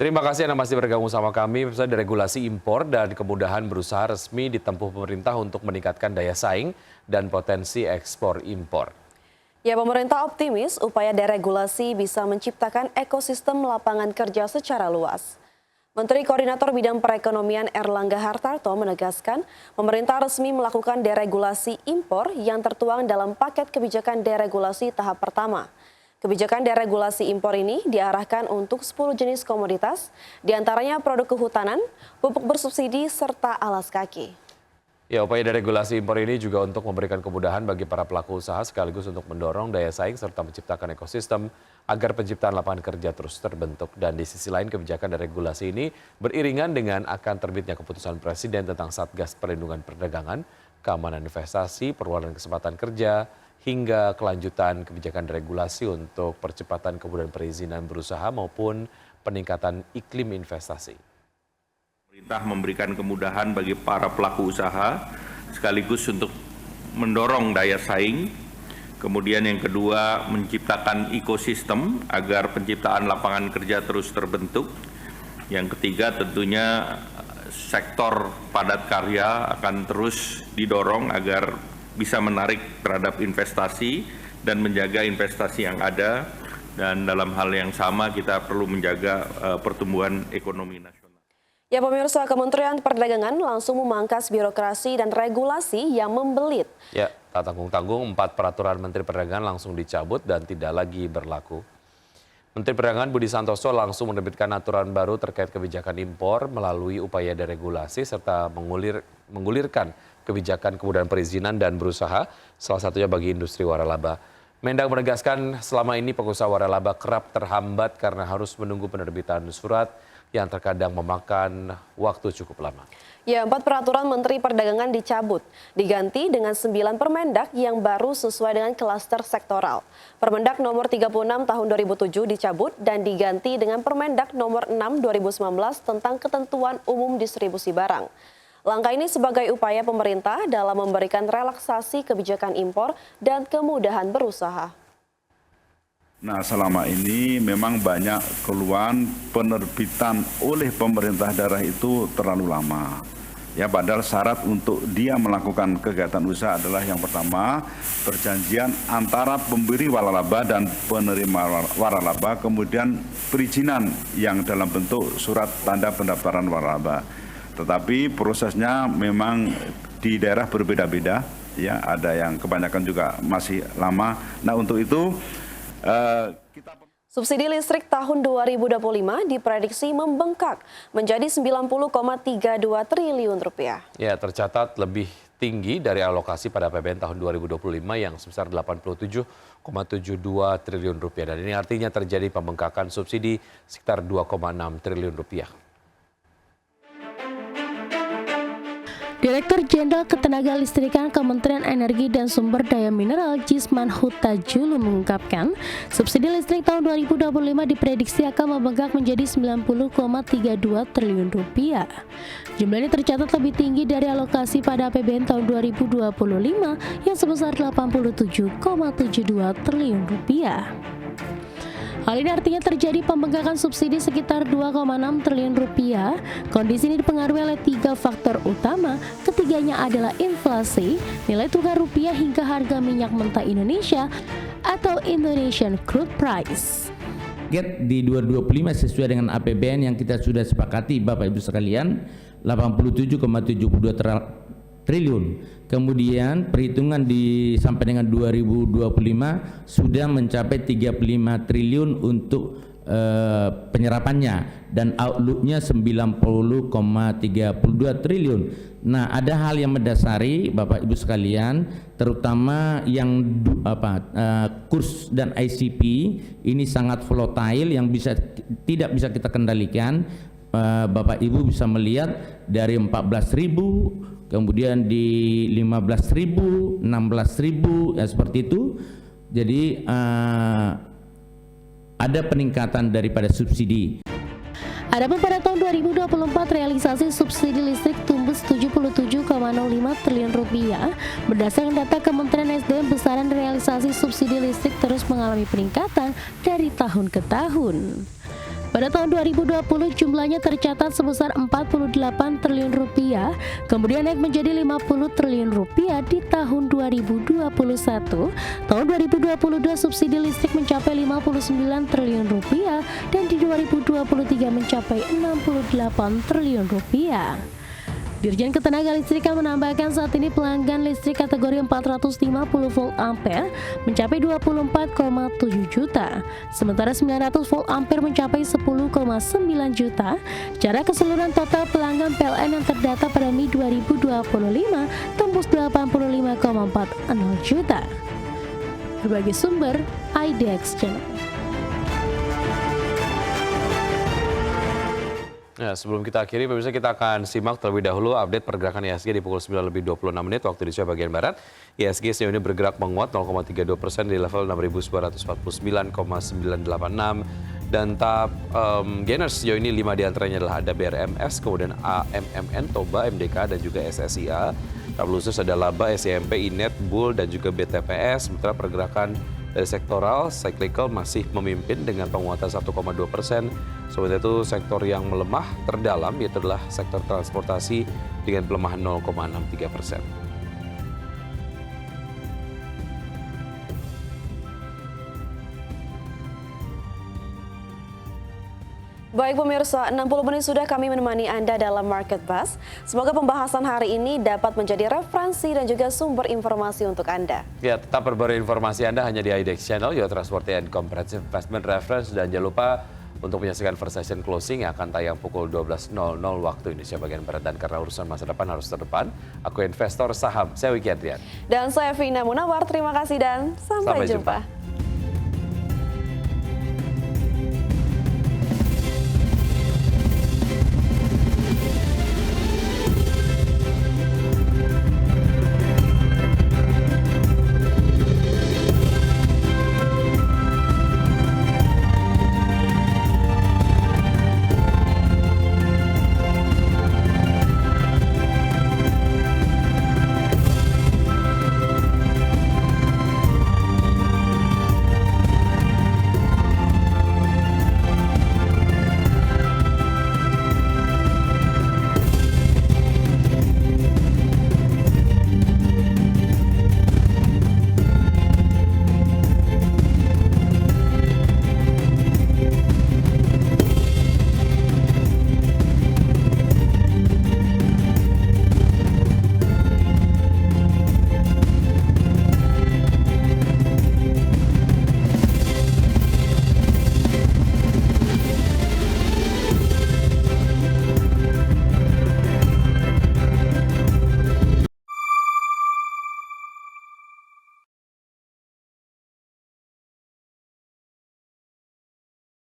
Terima kasih Anda masih bergabung sama kami. Pemirsa, deregulasi impor dan kemudahan berusaha resmi ditempuh pemerintah untuk meningkatkan daya saing dan potensi ekspor impor. Ya, pemerintah optimis upaya deregulasi bisa menciptakan ekosistem lapangan kerja secara luas. Menteri Koordinator Bidang Perekonomian Erlangga Hartarto menegaskan pemerintah resmi melakukan deregulasi impor yang tertuang dalam paket kebijakan deregulasi tahap pertama. Kebijakan deregulasi impor ini diarahkan untuk 10 jenis komoditas, diantaranya produk kehutanan, pupuk bersubsidi, serta alas kaki. Ya, upaya deregulasi impor ini juga untuk memberikan kemudahan bagi para pelaku usaha sekaligus untuk mendorong daya saing serta menciptakan ekosistem agar penciptaan lapangan kerja terus terbentuk. Dan di sisi lain kebijakan deregulasi ini beriringan dengan akan terbitnya keputusan Presiden tentang Satgas Perlindungan Perdagangan, Keamanan Investasi, Perluasan Kesempatan Kerja, hingga kelanjutan kebijakan deregulasi untuk percepatan kemudahan perizinan berusaha maupun peningkatan iklim investasi. Pemerintah memberikan kemudahan bagi para pelaku usaha sekaligus untuk mendorong daya saing. Kemudian yang kedua, menciptakan ekosistem agar penciptaan lapangan kerja terus terbentuk. Yang ketiga, tentunya sektor padat karya akan terus didorong agar bisa menarik terhadap investasi dan menjaga investasi yang ada. Dan dalam hal yang sama kita perlu menjaga pertumbuhan ekonomi nasional. Ya, pemirsa, Kementerian Perdagangan langsung memangkas birokrasi dan regulasi yang membelit. Ya, tak tanggung-tanggung 4 peraturan Menteri Perdagangan langsung dicabut dan tidak lagi berlaku. Menteri Perdagangan Budi Santoso langsung menerbitkan aturan baru terkait kebijakan impor melalui upaya deregulasi serta menggulirkan kebijakan kemudahan perizinan dan berusaha, salah satunya bagi industri waralaba. Mendag menegaskan selama ini pengusaha waralaba kerap terhambat karena harus menunggu penerbitan surat yang terkadang memakan waktu cukup lama. Ya, 4 peraturan Menteri Perdagangan dicabut, diganti dengan 9 Permendak yang baru sesuai dengan klaster sektoral. Permendak nomor 36 tahun 2007 dicabut dan diganti dengan Permendak nomor 6 2019 tentang ketentuan umum distribusi barang. Langkah ini sebagai upaya pemerintah dalam memberikan relaksasi kebijakan impor dan kemudahan berusaha. Nah, selama ini memang banyak keluhan penerbitan oleh pemerintah daerah itu terlalu lama. Ya, padahal syarat untuk dia melakukan kegiatan usaha adalah yang pertama, perjanjian antara pemberi waralaba dan penerima waralaba, kemudian perizinan yang dalam bentuk surat tanda pendaftaran waralaba. Tetapi prosesnya memang di daerah berbeda-beda, ya, ada yang kebanyakan juga masih lama. Nah, untuk itu subsidi listrik tahun 2025 diprediksi membengkak menjadi 90,32 triliun rupiah. Ya, tercatat lebih tinggi dari alokasi pada APBN tahun 2025 yang sebesar 87,72 triliun rupiah. Dan ini artinya terjadi pembengkakan subsidi sekitar 2,6 triliun rupiah. Direktur Jenderal Ketenagalistrikan Kementerian Energi dan Sumber Daya Mineral Jisman Huta-Julu mengungkapkan, subsidi listrik tahun 2025 diprediksi akan membengkak menjadi 90,32 triliun rupiah. Jumlah ini tercatat lebih tinggi dari alokasi pada APBN tahun 2025 yang sebesar 87,72 triliun rupiah. Hal ini artinya terjadi pembengkakan subsidi sekitar 2,6 triliun rupiah. Kondisi ini dipengaruhi oleh 3 faktor utama. Ketiganya adalah inflasi, nilai tukar rupiah hingga harga minyak mentah Indonesia atau Indonesian Crude Price. Di 2025 sesuai dengan APBN yang kita sudah sepakati Bapak Ibu sekalian 87,72 triliun. Kemudian perhitungan sampai dengan 2025 sudah mencapai 35 triliun untuk penyerapannya dan outlooknya 90,32 triliun. Nah, ada hal yang mendasari Bapak Ibu sekalian, terutama yang kurs dan ICP ini sangat volatile yang tidak bisa kita kendalikan. Bapak Ibu bisa melihat dari 14.000 kemudian di 15.000, 16.000, ya seperti itu. Jadi ada peningkatan daripada subsidi. Adapun pada tahun 2024 realisasi subsidi listrik tembus 77,05 triliun rupiah. Berdasarkan data Kementerian SDM, besaran realisasi subsidi listrik terus mengalami peningkatan dari tahun ke tahun. Pada tahun 2020 jumlahnya tercatat sebesar 48 triliun rupiah, kemudian naik menjadi 50 triliun rupiah di tahun 2021. Tahun 2022 subsidi listrik mencapai 59 triliun rupiah dan di 2023 mencapai 68 triliun rupiah. Dirjen Ketenagalistrikan menambahkan saat ini pelanggan listrik kategori 450 volt ampere mencapai 24,7 juta, sementara 900 volt ampere mencapai 10,9 juta. Secara keseluruhan total pelanggan PLN yang terdata pada Mei 2025 tembus 85,40 juta. Berbagai sumber IDX Channel. Ya, sebelum kita akhiri, pemirsa kita akan simak terlebih dahulu update pergerakan IHSG di pukul 9:26 waktu Indonesia bagian Barat. IHSG sejauh ini bergerak menguat 0,32% di level 6.949,986 dan tahap gainers sejauh ini 5 diantaranya adalah ada BRMS, kemudian AMMN, Toba, MDK dan juga SSIA. Tahap losers ada Laba, SCMP, Inet, Bull dan juga BTPS. Sementara pergerakan dari sektoral, cyclical masih memimpin dengan penguatan 1,2%. Sementara itu sektor yang melemah terdalam yaitu adalah sektor transportasi dengan pelemahan 0,63%. Baik pemirsa, 60 menit sudah kami menemani Anda dalam Market Buzz. Semoga pembahasan hari ini dapat menjadi referensi dan juga sumber informasi untuk Anda. Ya, tetap perbarui informasi Anda hanya di IDX Channel, Your Trustworthy and Comprehensive Investment Reference. Dan jangan lupa untuk menyaksikan first session closing yang akan tayang pukul 12.00 waktu Indonesia bagian Barat. Dan karena urusan masa depan harus terdepan, aku investor saham, saya Wiki Adrian. Dan saya Vina Munawar, terima kasih dan sampai jumpa.